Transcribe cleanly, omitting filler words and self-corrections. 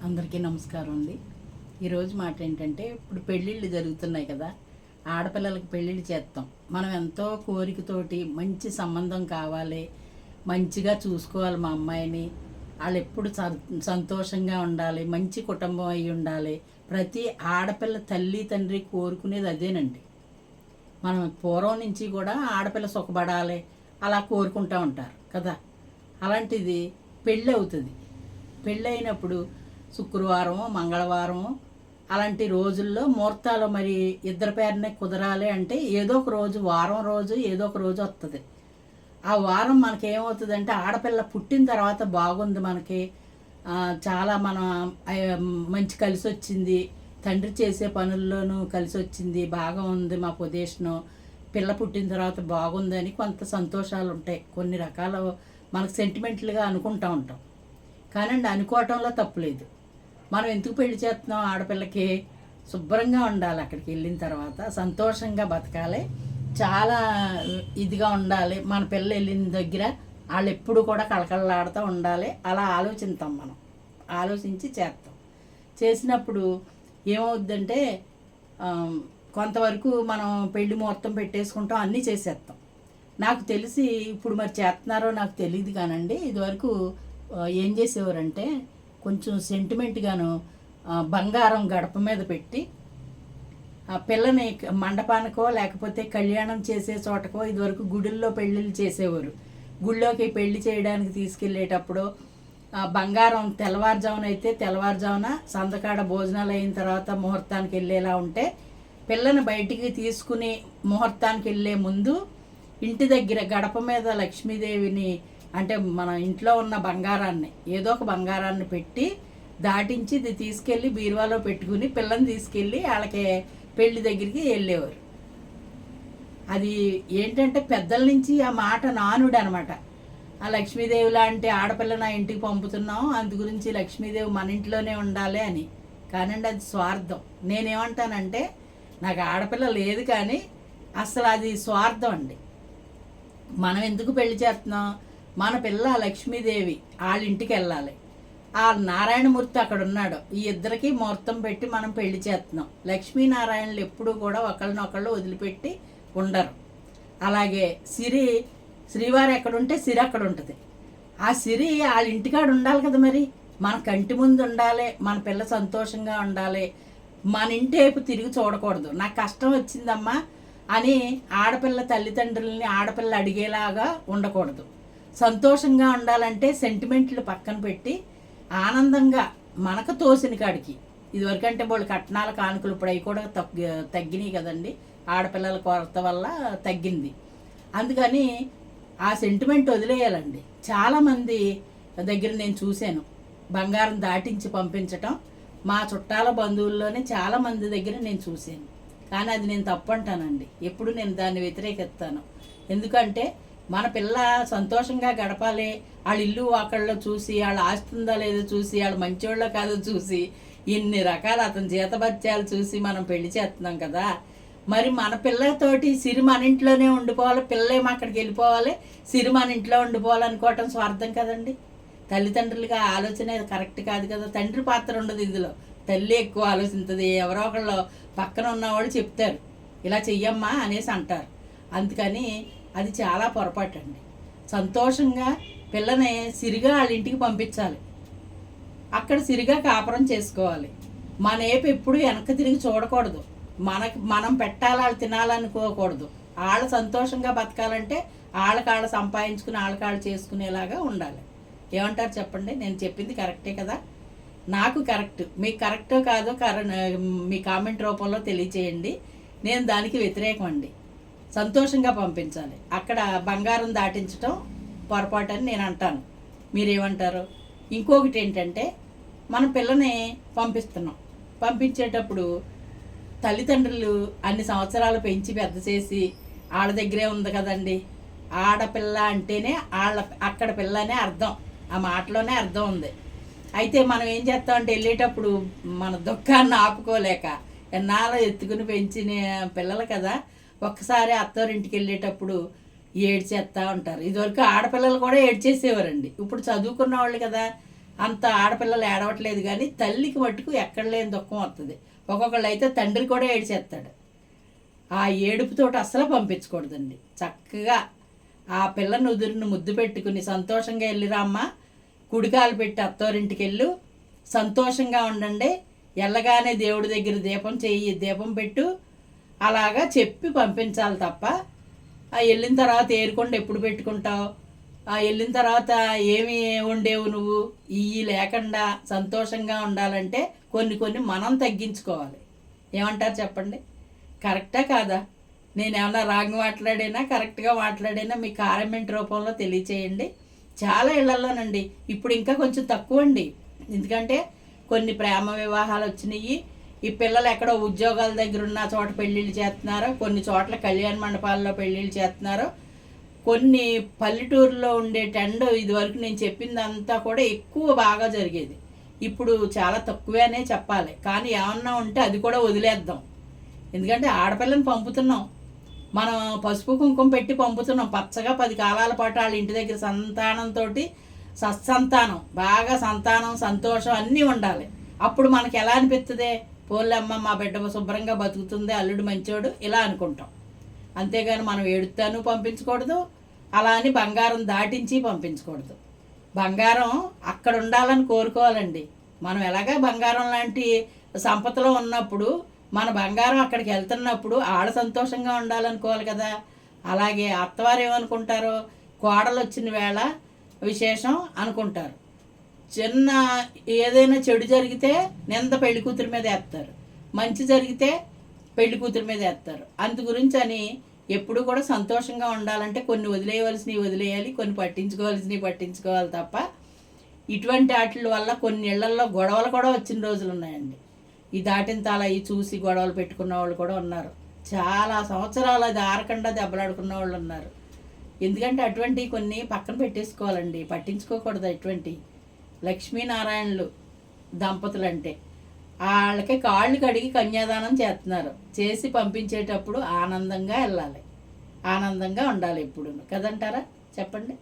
అందరికీ నమస్కారం అండి. ఈరోజు మాట ఏంటంటే, ఇప్పుడు పెళ్ళిళ్ళు జరుగుతున్నాయి కదా, ఆడపిల్లలకి పెళ్ళిళ్ళు చేస్తాం. మనం ఎంతో కోరికతోటి మంచి సంబంధం కావాలి, మంచిగా చూసుకోవాలి మా అమ్మాయిని, వాళ్ళు ఎప్పుడు సంతోషంగా ఉండాలి, మంచి కుటుంబం అయి ఉండాలి. ప్రతి ఆడపిల్ల తల్లి తండ్రి కోరుకునేది అదేనండి. మనం పూర్వం నుంచి కూడా ఆడపిల్ల సుఖపడాలి అలా కోరుకుంటూ ఉంటారు కదా. అలాంటిది పెళ్ళి అవుతుంది. పెళ్ళి అయినప్పుడు శుక్రవారం మంగళవారం అలాంటి రోజుల్లో ముహూర్తాలు మరి ఇద్దరి పేరునే కుదరాలి అంటే ఏదో ఒక రోజు, వారం రోజు ఏదో ఒక రోజు వస్తుంది. ఆ వారం మనకి ఏమవుతుందంటే, ఆడపిల్ల పుట్టిన తర్వాత బాగుంది, మనకి చాలా మనం మంచి కలిసి వచ్చింది, తండ్రి చేసే పనుల్లోనూ కలిసి వచ్చింది, బాగా ఉంది మా పొజిషను, పిల్ల పుట్టిన తర్వాత బాగుందని కొంత సంతోషాలు ఉంటాయి. కొన్ని రకాల మనకు సెంటిమెంట్లుగా అనుకుంటూ ఉంటాం. కానండి, అనుకోవటంలో తప్పులేదు. మనం ఎందుకు పెళ్లి చేస్తున్నాం? ఆడపిల్లకి శుభ్రంగా ఉండాలి, అక్కడికి వెళ్ళిన తర్వాత సంతోషంగా బతకాలి, చాలా ఇదిగా ఉండాలి. మన పిల్ల వెళ్ళిన దగ్గర వాళ్ళు ఎప్పుడు కూడా కళకళలాడుతూ ఉండాలి. అలా ఆలోచిస్తాం, మనం ఆలోచించి చేస్తాం. చేసినప్పుడు ఏమవుద్దంటే, కొంతవరకు మనం పెళ్లి ముహూర్తం పెట్టేసుకుంటాం, అన్నీ చేసేస్తాం. నాకు తెలిసి ఇప్పుడు మరి చేస్తున్నారో నాకు తెలియదు కానండి, ఇదివరకు ఏం చేసేవారంటే, కొంచెం సెంటిమెంట్గాను బంగారం గడప మీద పెట్టి ఆ పిల్లని మండపానికో లేకపోతే కళ్యాణం చేసే చోటకో, ఇదివరకు గుడుల్లో పెళ్ళిళ్ళు చేసేవారు. గుళ్ళోకి పెళ్లి చేయడానికి తీసుకెళ్ళేటప్పుడు బంగారం తెల్లవారుజామున అయితే తెల్లవారుజామున సందకాడ భోజనాలు అయిన తర్వాత ముహూర్తానికి వెళ్ళేలా ఉంటే, పిల్లని బయటికి తీసుకుని ముహూర్తానికి వెళ్ళే ముందు ఇంటి దగ్గర గడప మీద లక్ష్మీదేవిని, అంటే మన ఇంట్లో ఉన్న బంగారాన్ని, ఏదో ఒక బంగారాన్ని పెట్టి దాటించి ఇది తీసుకెళ్ళి బీరువాలో పెట్టుకుని పిల్లని తీసుకెళ్ళి వాళ్ళకి పెళ్లి దగ్గరికి వెళ్ళేవారు. అది ఏంటంటే, పెద్దల నుంచి ఆ మాట నానుడు అనమాట. ఆ లక్ష్మీదేవి లాంటి ఆడపిల్ల నా ఇంటికి పంపుతున్నాం, అందు గురించి లక్ష్మీదేవి మన ఇంట్లోనే ఉండాలి అని. కానండి, అది స్వార్థం. నేనేమంటానంటే, నాకు ఆడపిల్ల లేదు కానీ అసలు అది స్వార్థం అండి. మనం ఎందుకు పెళ్లి చేస్తున్నాం? మన పిల్ల లక్ష్మీదేవి వాళ్ళ ఇంటికి వెళ్ళాలి. ఆ నారాయణమూర్తి అక్కడ ఉన్నాడు, ఈ ఇద్దరికి ముహూర్తం పెట్టి మనం పెళ్లి చేస్తున్నాం. లక్ష్మీనారాయణలు ఎప్పుడూ కూడా ఒకళ్ళనొకళ్ళు వదిలిపెట్టి ఉండరు. అలాగే శ్రీవారు ఎక్కడుంటే సిరి అక్కడ ఉంటుంది. ఆ సిరి వాళ్ళ ఇంటికాడ ఉండాలి కదా, మరి మన కంటి ముందు ఉండాలి, మన పిల్ల సంతోషంగా ఉండాలి, మన ఇంటి వైపు తిరిగి చూడకూడదు. నాకు కష్టం వచ్చిందమ్మా అని ఆడపిల్ల తల్లిదండ్రులని ఆడపిల్ల అడిగేలాగా ఉండకూడదు. సంతోషంగా ఉండాలంటే సెంటిమెంట్లు పక్కన పెట్టి ఆనందంగా మనకు తోసిన కాడికి, ఇదివరకంటే వాళ్ళు కట్నాల కానుకలు ఇప్పుడు అవి కూడా తగ్గినాయి కదండి, ఆడపిల్లల కొరత వల్ల తగ్గింది. అందుకని ఆ సెంటిమెంట్ వదిలేయాలండి. చాలామంది దగ్గర నేను చూశాను బంగారం దాటించి పంపించటం, మా చుట్టాల బంధువుల్లోనే చాలామంది దగ్గర నేను చూశాను. కానీ అది నేను తప్పు అంటానండి. ఎప్పుడు నేను దాన్ని వ్యతిరేకిస్తాను. ఎందుకంటే మన పిల్ల సంతోషంగా గడపాలి, వాళ్ళ ఇల్లు వాకళ్ళలో చూసి, వాళ్ళ ఆస్తుందా లేదో చూసి, వాళ్ళ మంచోళ్ళో కాదో చూసి, ఇన్ని రకాల అతని జీతభత్యాలు చూసి మనం పెళ్లి చేస్తున్నాం కదా. మరి మన పిల్లతోటి సిరి మన ఇంట్లోనే ఉండిపోవాలి, పిల్లేమో అక్కడికి వెళ్ళిపోవాలి, సిరి మన ఇంట్లో ఉండిపోవాలనుకోవటం స్వార్థం కదండి. తల్లిదండ్రులుగా ఆలోచన కరెక్ట్ కాదు కదా. తండ్రి పాత్ర ఉండదు ఇందులో, తల్లి ఎక్కువ ఆలోచిస్తుంది. ఎవరో ఒకళ్ళు పక్కన ఉన్నవాళ్ళు చెప్తారు, ఇలా చెయ్యమ్మా అనేసి అంటారు. అందుకని అది చాలా పొరపాటు అండి. సంతోషంగా పిల్లని సిరిగా వాళ్ళ ఇంటికి పంపించాలి, అక్కడ సిరిగా కాపురం చేసుకోవాలి. మన ఏపు ఎప్పుడు వెనక్కి తిరిగి చూడకూడదు. మనం పెట్టాలి, వాళ్ళు తినాలనుకోకూడదు. వాళ్ళు సంతోషంగా బతకాలంటే వాళ్ళకాళ్ళు సంపాదించుకుని వాళ్ళకాళ్ళు చేసుకునేలాగా ఉండాలి. ఏమంటారు చెప్పండి? నేను చెప్పింది కరెక్టే కదా? నాకు కరెక్ట్, మీకు కరెక్టో కాదో మీ కామెంట్ రూపంలో తెలియచేయండి. నేను దానికి వ్యతిరేకం అండి. సంతోషంగా పంపించాలి, అక్కడ బంగారం దాటించటం పొరపాటు అని నేను అంటాను. మీరేమంటారు? ఇంకొకటి ఏంటంటే, మన పిల్లని పంపించేటప్పుడు తల్లిదండ్రులు అన్ని సంవత్సరాలు పెంచి పెద్ద చేసి వాళ్ళ దగ్గరే ఉంది కదండి. ఆడపిల్ల అంటేనే అక్కడ పిల్ల అనే అర్థం, ఆ మాటలోనే అర్థం ఉంది. అయితే మనం ఏం చేస్తామంటే, వెళ్ళేటప్పుడు మన దుఃఖాన్ని ఆపుకోలేక ఎన్నాళ్ళు ఎత్తుకుని పెంచిన పిల్లలు కదా, ఒక్కసారి అత్తవారింటికి వెళ్ళేటప్పుడు ఏడ్చేస్తూ ఉంటారు. ఇదివరకు ఆడపిల్లలు కూడా ఏడ్చేసేవారండి. ఇప్పుడు చదువుకున్న వాళ్ళు కదా, అంత ఆడపిల్లలు ఏడవట్లేదు, కానీ తల్లికి మట్టుకు ఎక్కడ లేని దుఃఖం వస్తుంది. ఒక్కొక్కళ్ళు అయితే తండ్రి కూడా ఏడ్చేస్తాడు. ఆ ఏడుపుతోటి అస్సలు పంపించకూడదండి. చక్కగా ఆ పిల్ల నుదురుని ముద్దు పెట్టుకుని సంతోషంగా వెళ్ళిరా అమ్మ, కుడికాలు పెట్టి అత్తోరింటికి వెళ్ళు, సంతోషంగా ఉండండి, వెళ్ళగానే దేవుడి దగ్గర దీపం పెట్టు, అలాగా చెప్పి పంపించాలి తప్ప ఆ వెళ్ళిన తర్వాత ఏరుకొండ ఎప్పుడు పెట్టుకుంటావు, ఆ వెళ్ళిన తర్వాత ఏమి ఉండేవు నువ్వు, ఇవి లేకుండా సంతోషంగా ఉండాలంటే కొన్ని మనం తగ్గించుకోవాలి. ఏమంటారు చెప్పండి? కరెక్టా కాదా? నేనేమన్నా రాంగ్ మాట్లాడైనా కరెక్ట్గా మాట్లాడైనా మీ కామెంట్ రూపంలో తెలియచేయండి. చాలా ఇళ్లలోనండి ఇప్పుడు ఇంకా కొంచెం తక్కువ అండి, ఎందుకంటే కొన్ని ప్రేమ వివాహాలు వచ్చినాయి. ఈ పిల్లలు ఎక్కడో ఉద్యోగాల దగ్గర ఉన్న చోట పెళ్ళిళ్ళు చేస్తున్నారు, కొన్ని చోట్ల కళ్యాణ మండపాల్లో పెళ్ళిళ్ళు చేస్తున్నారు, కొన్ని పల్లెటూరులో ఉండే ఇదివరకు నేను చెప్పిందంతా కూడా ఎక్కువ బాగా జరిగేది. ఇప్పుడు చాలా తక్కువేనే చెప్పాలి, కానీ ఏమన్నా ఉంటే అది కూడా వదిలేద్దాం. ఎందుకంటే ఆడపిల్లని పంపుతున్నాం, మనం పసుపు కుంకుమ పెట్టి పంపుతున్నాం, పచ్చగా 10 కాలాల పాటు వాళ్ళ ఇంటి దగ్గర సంతానంతో సత్సంతానం, బాగా సంతానం సంతోషం అన్నీ ఉండాలి. అప్పుడు మనకి ఎలా అనిపిస్తుంది? పోలేమ్మ మా బిడ్డ శుభ్రంగా బతుకుతుంది, అల్లుడు మంచోడు, ఇలా అనుకుంటాం. అంతేగాని మనం ఏడుతాను పంపించకూడదు, అలా అని బంగారం దాటించి పంపించకూడదు. బంగారం అక్కడ ఉండాలని కోరుకోవాలండి. మనం ఎలాగా బంగారం లాంటి సంపదలో ఉన్నప్పుడు మన బంగారం అక్కడికి వెళ్తున్నప్పుడు ఆడ సంతోషంగా ఉండాలనుకోవాలి కదా. అలాగే అత్తవారు ఏమనుకుంటారో, కోడలు వచ్చిన వేళ విశేషం అనుకుంటారు. చిన్న ఏదైనా చెడు జరిగితే నింద పెళ్లి కూతురి మీద వేస్తారు, మంచి జరిగితే పెళ్లి కూతురి మీద వేస్తారు. అందు గురించి అని ఎప్పుడు కూడా సంతోషంగా ఉండాలంటే కొన్ని వదిలేయవలసినవి వదిలేయాలి, కొన్ని పట్టించుకోవాల్సినవి పట్టించుకోవాలి తప్ప ఇటువంటి వాటి వల్ల కొన్ని ఇళ్లల్లో గొడవలు కూడా వచ్చిన రోజులు ఉన్నాయండి. ఈ దాటిన తాళ ఈ చూసి గొడవలు పెట్టుకున్న వాళ్ళు కూడా ఉన్నారు. చాలా సంవత్సరాలు అది ఆరకుండా దెబ్బలాడుకున్న వాళ్ళు ఉన్నారు. ఎందుకంటే అటువంటివి కొన్ని పక్కన పెట్టేసుకోవాలండి, పట్టించుకోకూడదు. అటువంటి లక్ష్మీనారాయణలు దంపతులు అంటే వాళ్ళకి కాళ్ళు కడిగి కన్యాదానం చేస్తున్నారు, చేసి పంపించేటప్పుడు ఆనందంగా వెళ్ళాలి, ఆనందంగా ఉండాలి ఎప్పుడు కదంటారా? చెప్పండి.